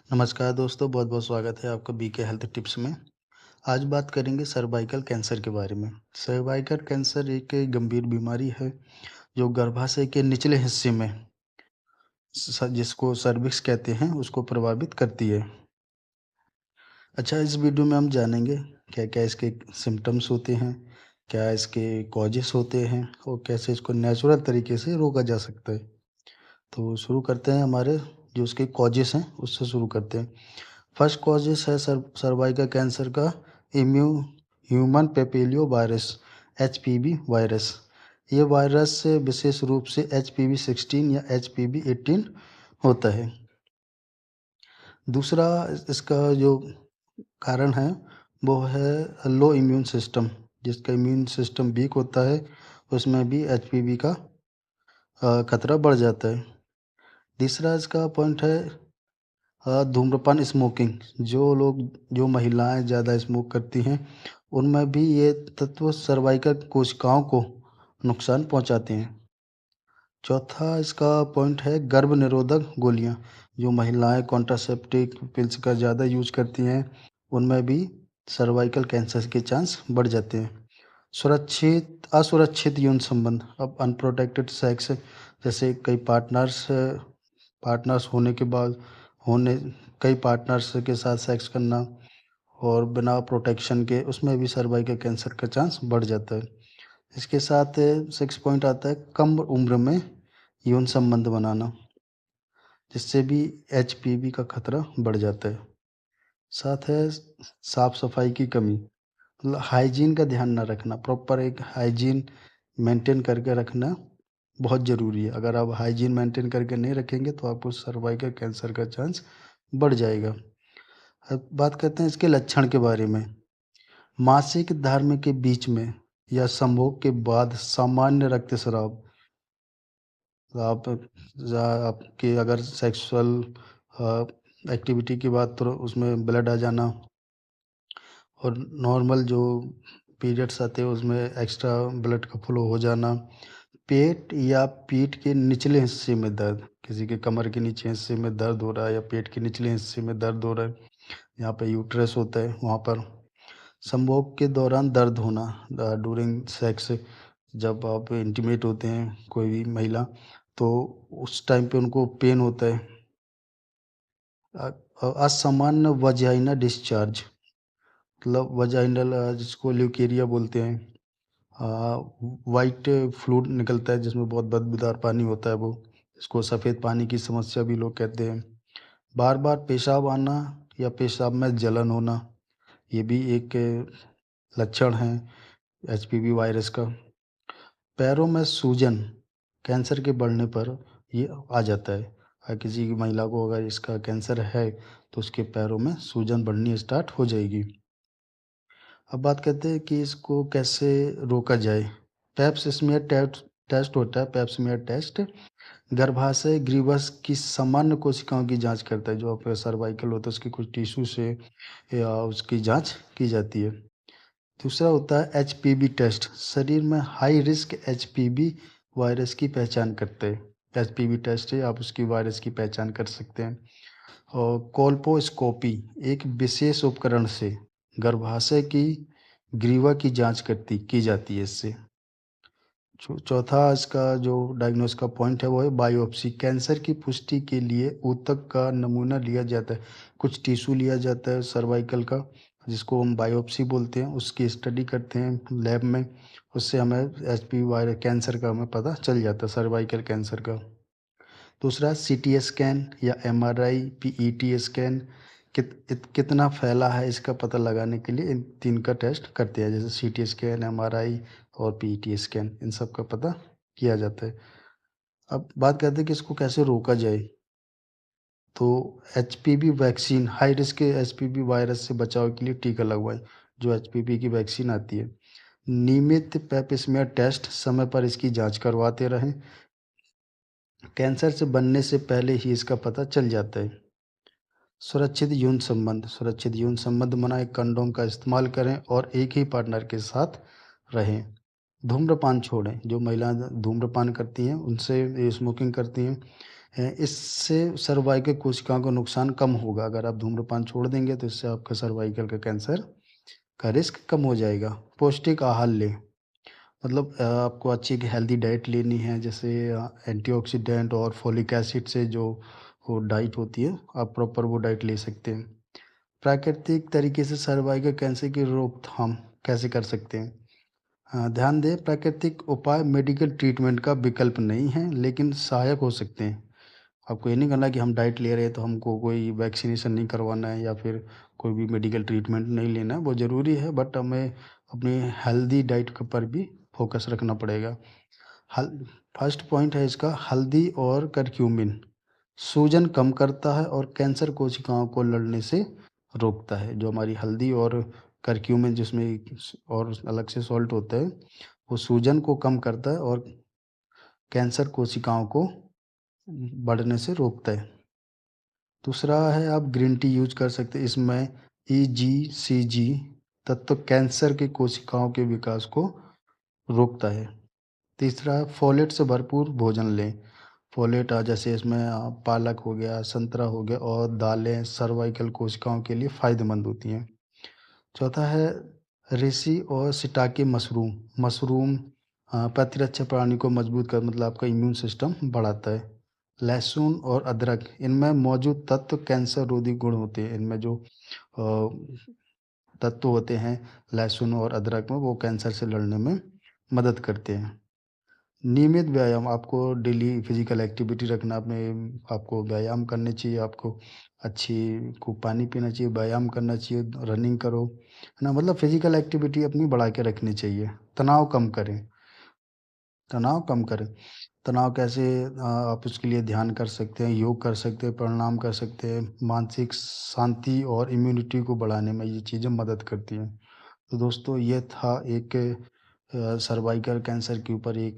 नमस्कार दोस्तों, बहुत-बहुत स्वागत है आपका बीके हेल्थ टिप्स में। आज बात करेंगे सर्वाइकल कैंसर के बारे में। सर्वाइकल कैंसर एक गंभीर बीमारी है जो गर्भाशय के निचले हिस्से में जिसको सर्विक्स कहते हैं, उसको प्रभावित करती है। अच्छा, इस वीडियो में हम जानेंगे क्या-क्या इसके सिम्पटम्स होते हैं, क्या इसके कॉजेस होते हैं और कैसे इसको नेचुरल तरीके से रोका जा सकता है। तो शुरू करते हैं हमारे जो उसके कॉजेस हैं, उससे शुरू करते हैं। फर्स्ट कॉजेस है सर्वाइकल कैंसर का इम्यू ह्यूमन पेपिलियो वायरस एचपीवी वायरस। ये वायरस विशेष रूप से एचपीवी 16 या एचपीवी 18 होता है। दूसरा इसका जो कारण है वो है लो इम्यून सिस्टम। जिसका इम्यून सिस्टम वीक होता है उसमें भी एचपीवी का खतरा बढ़ जाता है। तीसरा इसका पॉइंट है धूम्रपान स्मोकिंग। जो महिलाएं ज़्यादा स्मोक करती हैं उनमें भी ये तत्व सर्वाइकल कोशिकाओं को नुकसान पहुंचाते हैं। चौथा इसका पॉइंट है गर्भ निरोधक गोलियां। जो महिलाएं कॉन्ट्रासेप्टिव पिल्स का ज़्यादा यूज करती हैं उनमें भी सर्वाइकल कैंसर के चांस बढ़ जाते हैं। सुरक्षित असुरक्षित यौन संबंध। अब अनप्रोटेक्टेड सेक्स, जैसे कई पार्टनर्स होने के बाद होने कई पार्टनर्स के साथ सेक्स करना और बिना प्रोटेक्शन के, उसमें भी सर्वाइकल कैंसर का चांस बढ़ जाता है। इसके साथ 6 पॉइंट आता है कम उम्र में यौन संबंध बनाना, जिससे भी एचपीवी का खतरा बढ़ जाता है। साथ है साफ सफाई की कमी, मतलब हाइजीन का ध्यान ना रखना। प्रॉपर एक हाइजीन मेंटेन करके रखना बहुत ज़रूरी है। अगर आप हाइजीन मेंटेन करके नहीं रखेंगे तो आपको सर्वाइकल कैंसर का चांस बढ़ जाएगा। अब बात करते हैं इसके लक्षण के बारे में। मासिक धर्म के बीच में या संभोग के बाद सामान्य रक्तस्राव। आप आपके अगर सेक्सुअल एक्टिविटी की बात तो उसमें ब्लड आ जाना और नॉर्मल जो पीरियड्स आते हैं उसमें एक्स्ट्रा ब्लड का फ्लो हो जाना। पेट या पीठ के निचले हिस्से में दर्द, किसी के कमर के नीचे हिस्से में दर्द हो रहा है या पेट के निचले हिस्से में दर्द हो रहा है, यहाँ पे यूट्रस होता है वहाँ पर। संभोग के दौरान दर्द होना, ड्यूरिंग सेक्स, जब आप इंटीमेट होते हैं कोई भी महिला तो उस टाइम पे उनको पेन होता है। असामान्य वजाइना डिस्चार्ज, मतलब वजाइनल जिसको ल्यूकेरिया बोलते हैं। वाइट फ्लूइड निकलता है जिसमें बहुत बदबूदार पानी होता है वो, इसको सफ़ेद पानी की समस्या भी लोग कहते हैं। बार बार पेशाब आना या पेशाब में जलन होना, ये भी एक लक्षण है एचपीवी वायरस का। पैरों में सूजन, कैंसर के बढ़ने पर ये आ जाता है। किसी की महिला को अगर इसका कैंसर है तो उसके पैरों में सूजन बढ़नी स्टार्ट हो जाएगी। अब बात करते हैं कि इसको कैसे रोका जाए। पेप्स स्मीयर टेस्ट होता है। पेप स्मीयर टेस्ट गर्भाशय ग्रीवस की सामान्य कोशिकाओं की जांच करता है। जो आपका सर्वाइकल होता है उसकी कुछ टिश्यू से या उसकी जांच की जाती है। दूसरा होता है एचपीवी टेस्ट, शरीर में हाई रिस्क एचपीवी वायरस की पहचान करते हैं। एचपीवी टेस्ट है, आप उसकी वायरस की पहचान कर सकते हैं। और कोल्पोस्कोपी एक विशेष उपकरण से गर्भाशय की ग्रीवा की जांच करती की जाती है इससे। चौथा इसका जो डायग्नोस का पॉइंट है वो है बायोप्सी। कैंसर की पुष्टि के लिए ऊतक का नमूना लिया जाता है, कुछ टिश्यू लिया जाता है सर्वाइकल का, जिसको हम बायोप्सी बोलते हैं। उसकी स्टडी करते हैं लैब में, उससे हमें एचपीवी वायरस कैंसर का हमें पता चल जाता है, सर्वाइकल कैंसर का। दूसरा सीटी स्कैन या एमआरआई पीईटी स्कैन, कितना फैला है इसका पता लगाने के लिए इन 3 का टेस्ट करते हैं, जैसे सीटी स्कैन, एमआरआई और पीईटी स्कैन, इन सब का पता किया जाता है। अब बात करते हैं कि इसको कैसे रोका जाए। तो एचपीवी वैक्सीन, हाई रिस्क के एचपीवी वायरस से बचाव के लिए टीका लगवाएं, जो एचपीवी की वैक्सीन आती है। नियमित पेप स्मीयर टेस्ट, समय पर इसकी जांच करवाते रहें। कैंसर से बनने से पहले ही इसका पता चल जाता है। सुरक्षित यौन संबंध बनाएं, कंडोम का इस्तेमाल करें और एक ही पार्टनर के साथ रहें। धूम्रपान छोड़ें, जो महिलाएं धूम्रपान करती हैं उनसे, स्मोकिंग करती हैं, इससे सर्वाइकल कोशिकाओं का नुकसान कम होगा। अगर आप धूम्रपान छोड़ देंगे तो इससे आपका सर्वाइकल का कैंसर का रिस्क कम हो जाएगा। पौष्टिक आहार लें, मतलब आपको अच्छी एक हेल्दी डाइट लेनी है, जैसे एंटीऑक्सीडेंट और फोलिक एसिड से जो वो डाइट होती है, आप प्रॉपर वो डाइट ले सकते हैं। प्राकृतिक तरीके से सर्वाइकल कैंसर की रोकथाम कैसे कर सकते हैं? ध्यान दें, प्राकृतिक उपाय मेडिकल ट्रीटमेंट का विकल्प नहीं है, लेकिन सहायक हो सकते हैं। आपको ये नहीं करना कि हम डाइट ले रहे हैं तो हमको कोई वैक्सीनेशन नहीं करवाना है या फिर कोई भी मेडिकल ट्रीटमेंट नहीं लेना है, वो ज़रूरी है, बट हमें अपनी हेल्दी डाइट के ऊपर भी फोकस रखना पड़ेगा। हल फर्स्ट पॉइंट है इसका, हल्दी और करक्यूमिन सूजन कम करता है और कैंसर कोशिकाओं को लड़ने से रोकता है। जो हमारी हल्दी और करक्यूमिन, जिसमें और अलग से सॉल्ट होता है, वो सूजन को कम करता है और कैंसर कोशिकाओं को बढ़ने से रोकता है। दूसरा है, आप ग्रीन टी यूज कर सकते हैं, इसमें EGCG तत्व कैंसर की कोशिकाओं के विकास को रोकता है। तीसरा है, फोलेट से भरपूर भोजन लें। फोलेट जैसे इसमें पालक हो गया, संतरा हो गया और दालें सर्वाइकल कोशिकाओं के लिए फ़ायदेमंद होती हैं। चौथा है, ऋषि और शिitake मशरूम। मशरूम प्रतिरक्षा प्रणाली को मजबूत कर, मतलब आपका इम्यून सिस्टम बढ़ाता है। लहसुन और अदरक, इनमें मौजूद तत्व कैंसर रोधी गुण होते हैं। इनमें जो तत्व होते हैं लहसुन और अदरक में, वो कैंसर से लड़ने में मदद करते हैं। नियमित व्यायाम, आपको डेली फिजिकल एक्टिविटी रखना, अपने आपको व्यायाम करने चाहिए, आपको अच्छी खूब पानी पीना चाहिए, व्यायाम करना चाहिए, रनिंग करो, है ना? मतलब फिजिकल एक्टिविटी अपनी बढ़ा के रखनी चाहिए। तनाव कम करें, तनाव कम करें। तनाव कैसे? आप उसके लिए ध्यान कर सकते हैं, योग कर सकते हैं, प्राणायाम कर सकते हैं। मानसिक शांति और इम्यूनिटी को बढ़ाने में ये चीज़ें मदद करती हैं। तो दोस्तों, ये था एक सर्वाइकल कैंसर के ऊपर एक